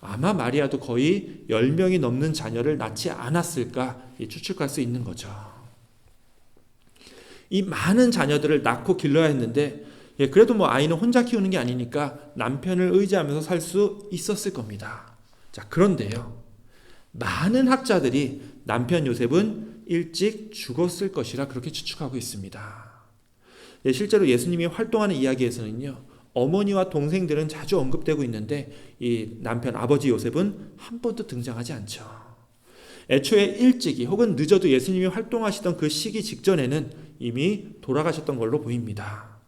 Speaker 2: 아마 마리아도 거의 10명이 넘는 자녀를 낳지 않았을까 추측할 수 있는 거죠. 이 많은 자녀들을 낳고 길러야 했는데 그래도 뭐 아이는 혼자 키우는 게 아니니까 남편을 의지하면서 살 수 있었을 겁니다. 자 그런데요 많은 학자들이 남편 요셉은 일찍 죽었을 것이라 그렇게 추측하고 있습니다. 실제로 예수님이 활동하는 이야기에서는요 어머니와 동생들은 자주 언급되고 있는데 이 남편 아버지 요셉은 한 번도 등장하지 않죠. 애초에 일찍이 혹은 늦어도 예수님이 활동하시던 그 시기 직전에는 이미 돌아가셨던 걸로 보입니다.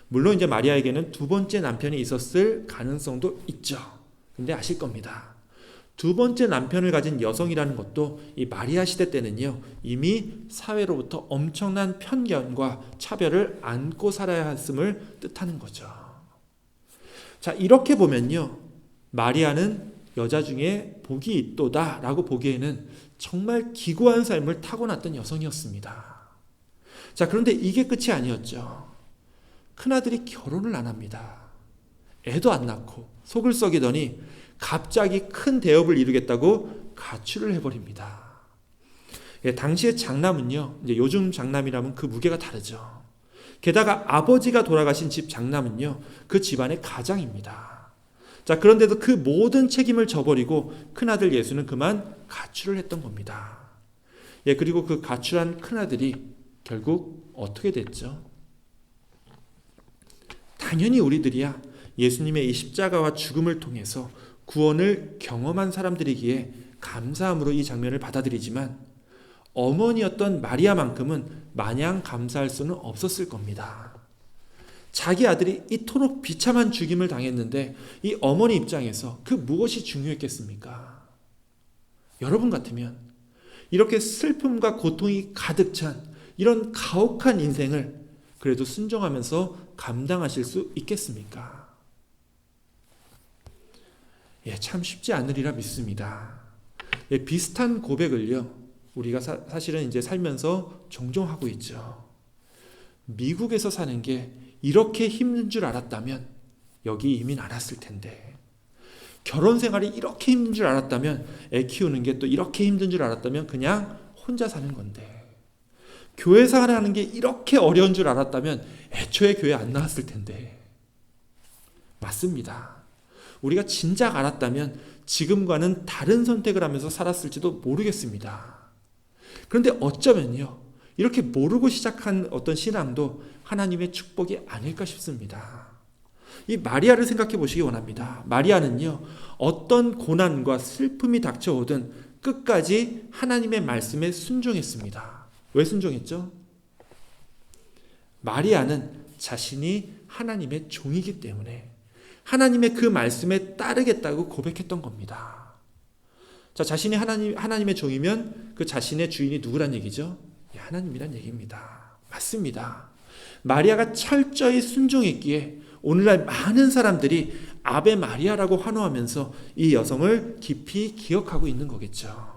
Speaker 2: 물론 이제 마리아에게는 2번째 남편이 있었을 가능성도 있죠. 근데 아실 겁니다. 2번째 남편을 가진 여성이라는 것도 이 마리아 시대 때는요 이미 사회로부터 엄청난 편견과 차별을 안고 살아야 했음을 뜻하는 거죠. 자 이렇게 보면요 마리아는 여자 중에 복이 있도다 라고 보기에는 정말 기구한 삶을 타고났던 여성이었습니다. 자 그런데 이게 끝이 아니었죠. 큰아들이 결혼을 안 합니다. 애도 안 낳고 속을 썩이더니 갑자기 큰 대업을 이루겠다고 가출을 해버립니다. 당시의 장남은요 이제 요즘 장남이라면 그 무게가 다르죠. 게다가 아버지가 돌아가신 집 장남은요 그 집안의 가장입니다. 자 그런데도 그 모든 책임을 져버리고 큰아들 예수는 그만 가출을 했던 겁니다. 그리고 그 가출한 큰아들이 결국 어떻게 됐죠? 당연히 우리들이야 예수님의 이 십자가와 죽음을 통해서 구원을 경험한 사람들이기에 감사함으로 이 장면을 받아들이지만 어머니였던 마리아만큼은 마냥 감사할 수는 없었을 겁니다. 자기 아들이 이토록 비참한 죽임을 당했는데 이 어머니 입장에서 그 무엇이 중요했겠습니까? 여러분 같으면 이렇게 슬픔과 고통이 가득 찬 이런 가혹한 인생을 그래도 순종하면서 감당하실 수 있겠습니까? 참 쉽지 않으리라 믿습니다. 비슷한 고백을요 우리가 사실은 이제 살면서 종종 하고 있죠. 미국에서 사는 게 이렇게 힘든 줄 알았다면 여기 이민 안 왔을 텐데, 결혼 생활이 이렇게 힘든 줄 알았다면, 애 키우는 게 또 이렇게 힘든 줄 알았다면 그냥 혼자 사는 건데, 교회 생활하는 게 이렇게 어려운 줄 알았다면 애초에 교회 안 나왔을 텐데. 맞습니다. 우리가 진작 알았다면 지금과는 다른 선택을 하면서 살았을지도 모르겠습니다. 그런데 어쩌면요, 이렇게 모르고 시작한 어떤 신앙도 하나님의 축복이 아닐까 싶습니다. 이 마리아를 생각해 보시기 원합니다. 마리아는요, 어떤 고난과 슬픔이 닥쳐오든 끝까지 하나님의 말씀에 순종했습니다. 왜 순종했죠? 마리아는 자신이 하나님의 종이기 때문에 하나님의 그 말씀에 따르겠다고 고백했던 겁니다. 자, 자신이 하나님의 종이면 그 자신의 주인이 누구란 얘기죠? 하나님이란 얘기입니다. 맞습니다. 마리아가 철저히 순종했기에 오늘날 많은 사람들이 아베 마리아라고 환호하면서 이 여성을 깊이 기억하고 있는 거겠죠.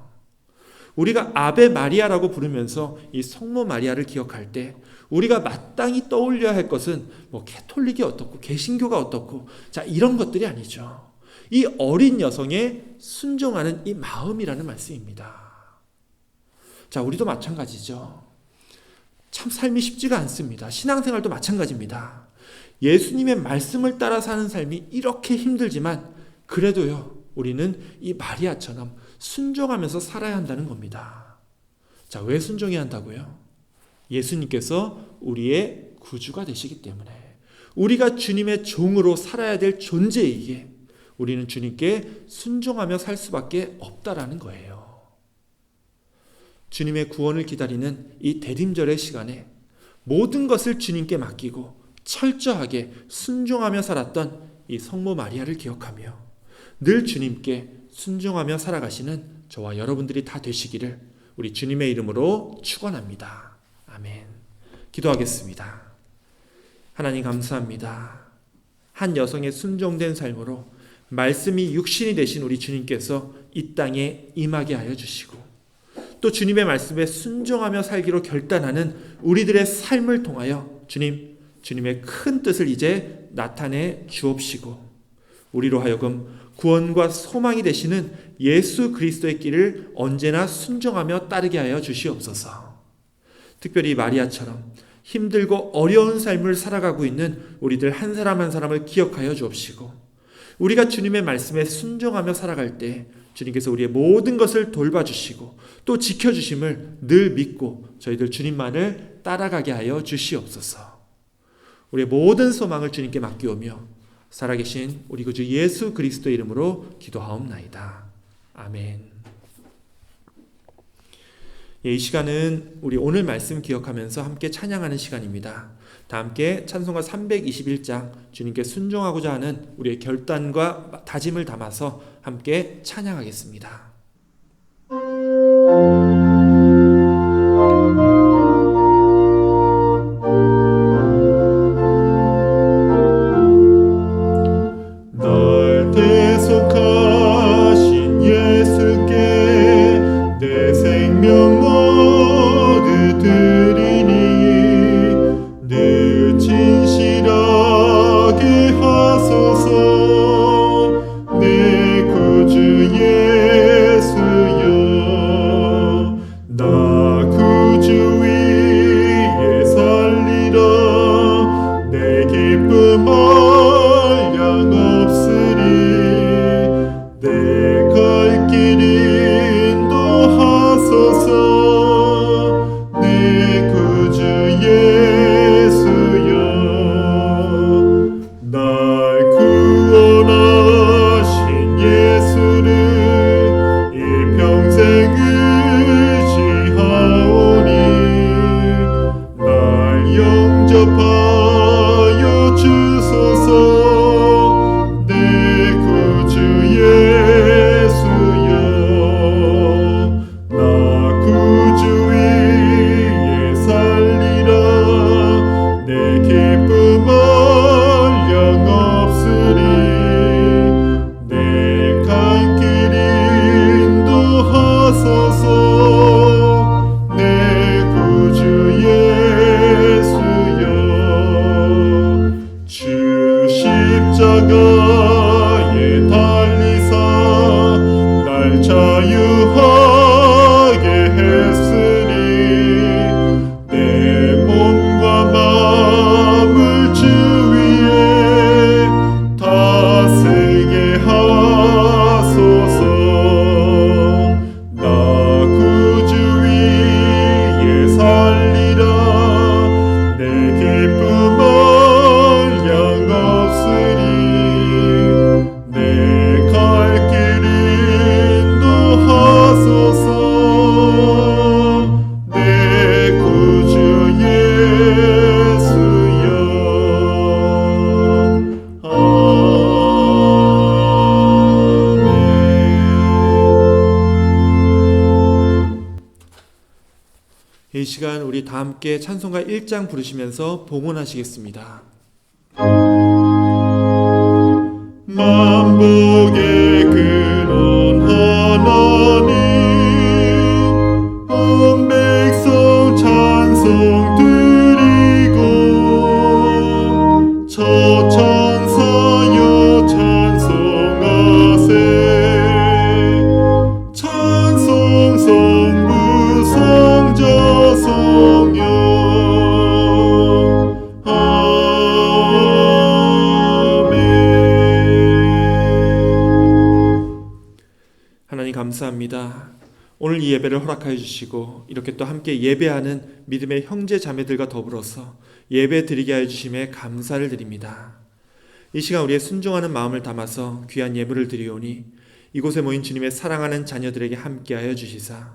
Speaker 2: 우리가 아베 마리아라고 부르면서 이 성모 마리아를 기억할 때 우리가 마땅히 떠올려야 할 것은 뭐 캐톨릭이 어떻고 개신교가 어떻고 자 이런 것들이 아니죠. 이 어린 여성의 순종하는 이 마음이라는 말씀입니다. 자, 우리도 마찬가지죠. 참 삶이 쉽지가 않습니다. 신앙생활도 마찬가지입니다. 예수님의 말씀을 따라 사는 삶이 이렇게 힘들지만 그래도요, 우리는 이 마리아처럼 순종하면서 살아야 한다는 겁니다. 자, 왜 순종해야 한다고요? 예수님께서 우리의 구주가 되시기 때문에, 우리가 주님의 종으로 살아야 될 존재이기에 우리는 주님께 순종하며 살 수밖에 없다라는 거예요. 주님의 구원을 기다리는 이 대림절의 시간에 모든 것을 주님께 맡기고 철저하게 순종하며 살았던 이 성모 마리아를 기억하며 늘 주님께 순종하며 살아가시는 저와 여러분들이 다 되시기를 우리 주님의 이름으로 축원합니다. 아멘. 기도하겠습니다. 하나님 감사합니다. 한 여성의 순종된 삶으로 말씀이 육신이 되신 우리 주님께서 이 땅에 임하게 하여 주시고 또 주님의 말씀에 순종하며 살기로 결단하는 우리들의 삶을 통하여 주님의 큰 뜻을 이제 나타내 주옵시고 우리로 하여금 구원과 소망이 되시는 예수 그리스도의 길을 언제나 순종하며 따르게 하여 주시옵소서. 특별히 마리아처럼 힘들고 어려운 삶을 살아가고 있는 우리들 한 사람 한 사람을 기억하여 주옵시고 우리가 주님의 말씀에 순종하며 살아갈 때 주님께서 우리의 모든 것을 돌봐주시고 또 지켜주심을 늘 믿고 저희들 주님만을 따라가게 하여 주시옵소서. 우리의 모든 소망을 주님께 맡기오며 살아계신 우리 구주 예수 그리스도의 이름으로 기도하옵나이다. 아멘. 이 시간은 우리 오늘 말씀 기억하면서 함께 찬양하는 시간입니다. 다 함께 찬송가 321장 주님께 순종하고자 하는 우리의 결단과 다짐을 담아서 함께 찬양하겠습니다.
Speaker 1: 날 대속하신 예수께 내 생명 모두 드리니 늘 진실하게 하소서. 내 구주 예수여 나 구주 위에 살리라. 내 기쁨 한량 없으리. 내 갈 길 인도하소서. 내 구주 예수여 날 구원하신 예수를 이 평생 의지하오니 날 영접하여 주소서. 내 구주 예수여 나 구주 위에 살리라. 내 기쁨 한량 없으리. 내 갈 길 인도하소서. 내 구주 예수여 주 십자가에 달리사 날 자유하게 했으니 내 몸과 마음을 주 위에 다스리게 하소서. 나 구주 위에 살리라. 내 기쁨 한량 없으리. 내 갈 길 인도하소서. 내 구주 예수여 아멘.
Speaker 2: 이 시간 우리 다 함께 찬송가 1장 부르시면서 봉헌하시겠습니다.
Speaker 1: 만복의 근원 하나님 온 백성 찬송 드리고 저 천사여 찬송하세. 찬송 성부 성자 성령
Speaker 2: 하나님 감사합니다. 오늘 이 예배를 허락하여 주시고 이렇게 또 함께 예배하는 믿음의 형제 자매들과 더불어서 예배 드리게 하여 주심에 감사를 드립니다. 이 시간 우리의 순종하는 마음을 담아서 귀한 예물을 드리오니 이곳에 모인 주님의 사랑하는 자녀들에게 함께하여 주시사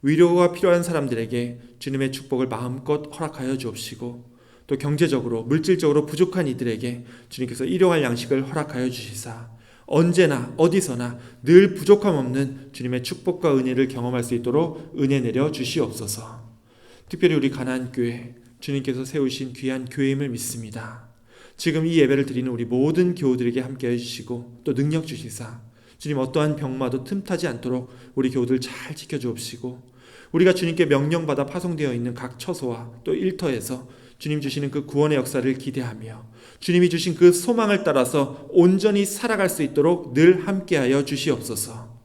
Speaker 2: 위로가 필요한 사람들에게 주님의 축복을 마음껏 허락하여 주옵시고 또 경제적으로 물질적으로 부족한 이들에게 주님께서 일용할 양식을 허락하여 주시사 언제나 어디서나 늘 부족함 없는 주님의 축복과 은혜를 경험할 수 있도록 은혜 내려 주시옵소서. 특별히 우리 가나안 교회 주님께서 세우신 귀한 교회임을 믿습니다. 지금 이 예배를 드리는 우리 모든 교우들에게 함께해 주시고 또 능력 주시사 주님 어떠한 병마도 틈타지 않도록 우리 교우들 잘 지켜주옵시고 우리가 주님께 명령받아 파송되어 있는 각 처소와 또 일터에서 주님 주시는 그 구원의 역사를 기대하며 주님이 주신 그 소망을 따라서 온전히 살아갈 수 있도록 늘 함께하여 주시옵소서.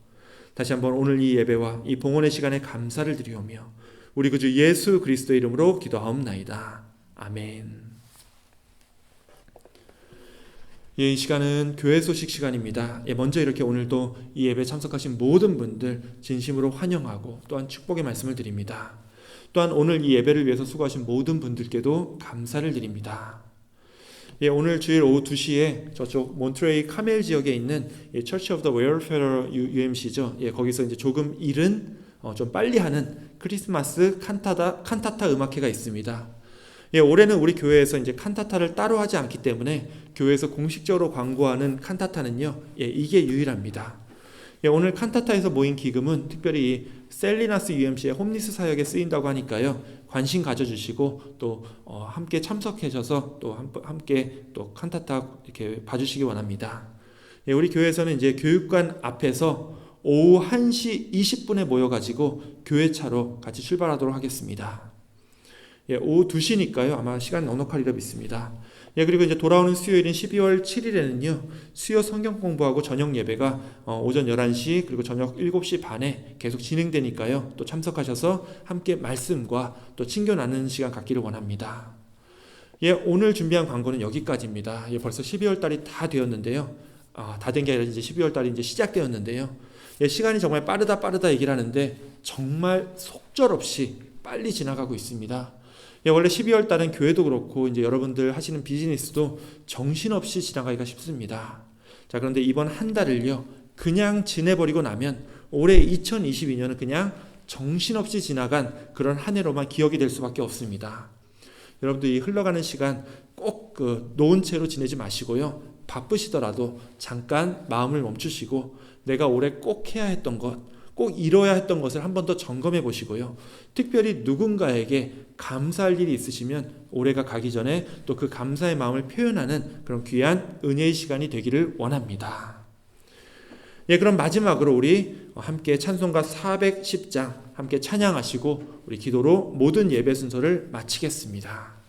Speaker 2: 다시 한번 오늘 이 예배와 이 봉헌의 시간에 감사를 드리오며 우리 구주 예수 그리스도의 이름으로 기도하옵나이다. 아멘. 이 시간은 교회 소식 시간입니다. 먼저 이렇게 오늘도 이 예배에 참석하신 모든 분들 진심으로 환영하고 또한 축복의 말씀을 드립니다. 또한 오늘 이 예배를 위해서 수고하신 모든 분들께도 감사를 드립니다. 오늘 주일 오후 2시에 저쪽 몬트레이 카멜 지역에 있는 Church of the Wayfarer UMC죠. 거기서 이제 조금 이른 좀 빨리 하는 크리스마스 칸타타 음악회가 있습니다. 올해는 우리 교회에서 이제 칸타타를 따로 하지 않기 때문에 교회에서 공식적으로 광고하는 칸타타는요, 이게 유일합니다. 오늘 칸타타에서 모인 기금은 특별히 셀리나스 UMC의 홈리스 사역에 쓰인다고 하니까요, 관심 가져주시고 또 함께 참석하셔서 또 함께 또 칸타타 이렇게 봐주시기 원합니다. 우리 교회에서는 이제 교육관 앞에서 오후 1시 20분에 모여가지고 교회차로 같이 출발하도록 하겠습니다. 오후 2시니까요. 아마 시간 넉넉하리라 믿습니다. 그리고 이제 돌아오는 수요일인 12월 7일에는요. 수요 성경 공부하고 저녁 예배가 오전 11시 그리고 저녁 7시 반에 계속 진행되니까요. 또 참석하셔서 함께 말씀과 또 친교 나누는 시간 갖기를 원합니다. 오늘 준비한 광고는 여기까지입니다. 벌써 12월 달이 다 되었는데요. 다 된 게 아니라 이제 12월 달이 이제 시작되었는데요. 시간이 정말 빠르다 얘기를 하는데 정말 속절없이 빨리 지나가고 있습니다. 원래 12월 달은 교회도 그렇고 이제 여러분들 하시는 비즈니스도 정신없이 지나가기가 쉽습니다. 자, 그런데 이번 한 달을요 그냥 지내버리고 나면 올해 2022년은 그냥 정신없이 지나간 그런 한 해로만 기억이 될 수밖에 없습니다. 여러분들 이 흘러가는 시간 꼭 놓은 채로 지내지 마시고요. 바쁘시더라도 잠깐 마음을 멈추시고 내가 올해 꼭 해야 했던 것, 꼭 이뤄야 했던 것을 한 번 더 점검해 보시고요. 특별히 누군가에게 감사할 일이 있으시면 올해가 가기 전에 또 그 감사의 마음을 표현하는 그런 귀한 은혜의 시간이 되기를 원합니다. 그럼 마지막으로 우리 함께 찬송가 410장 함께 찬양하시고 우리 기도로 모든 예배 순서를 마치겠습니다.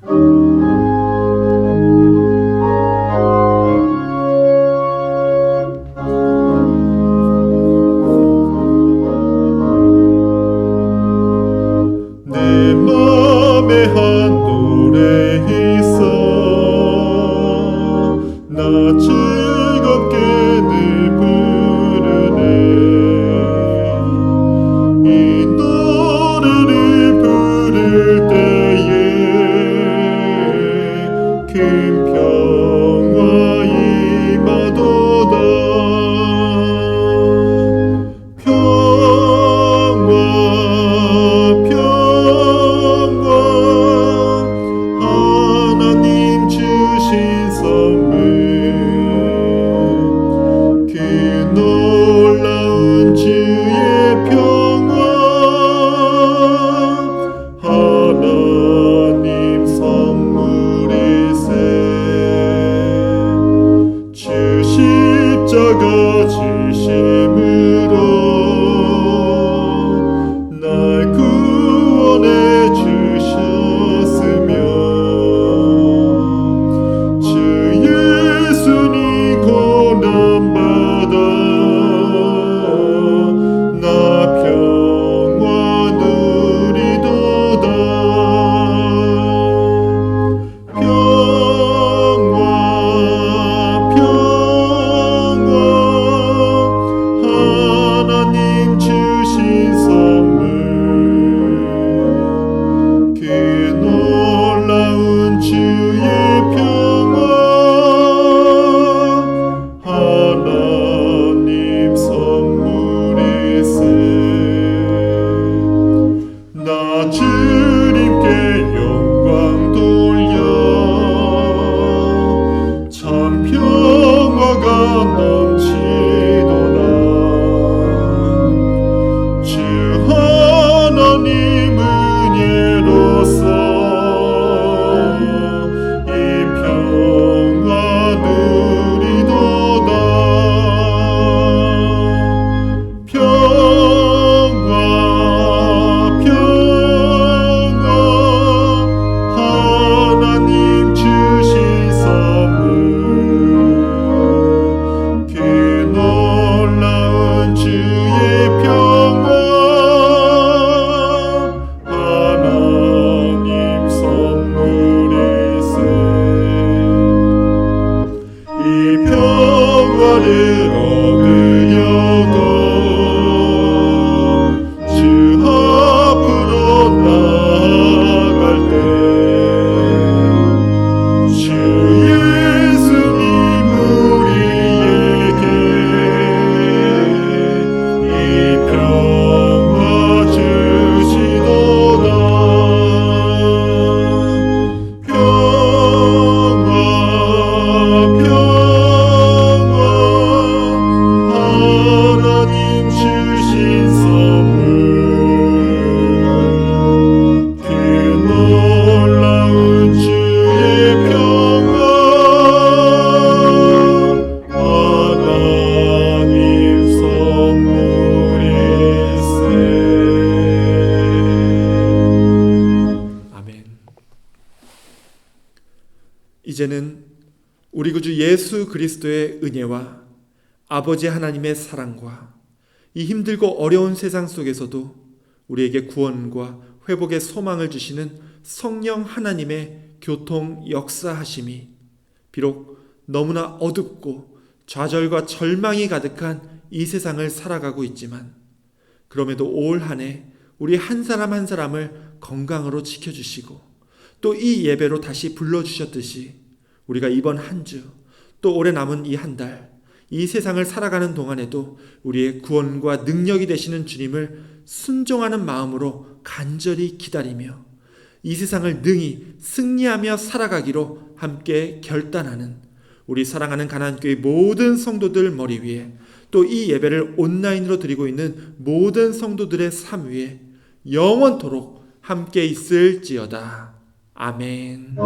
Speaker 2: 이제는 우리 구주 예수 그리스도의 은혜와 아버지 하나님의 사랑과 이 힘들고 어려운 세상 속에서도 우리에게 구원과 회복의 소망을 주시는 성령 하나님의 교통 역사하심이 비록 너무나 어둡고 좌절과 절망이 가득한 이 세상을 살아가고 있지만 그럼에도 올 한 해 우리 한 사람 한 사람을 건강으로 지켜주시고 또 이 예배로 다시 불러주셨듯이 우리가 이번 한 주 또 올해 남은 이 한 달 이 세상을 살아가는 동안에도 우리의 구원과 능력이 되시는 주님을 순종하는 마음으로 간절히 기다리며 이 세상을 능히 승리하며 살아가기로 함께 결단하는 우리 사랑하는 가나안교회 모든 성도들 머리 위에 또 이 예배를 온라인으로 드리고 있는 모든 성도들의 삶 위에 영원토록 함께 있을지어다. 아멘.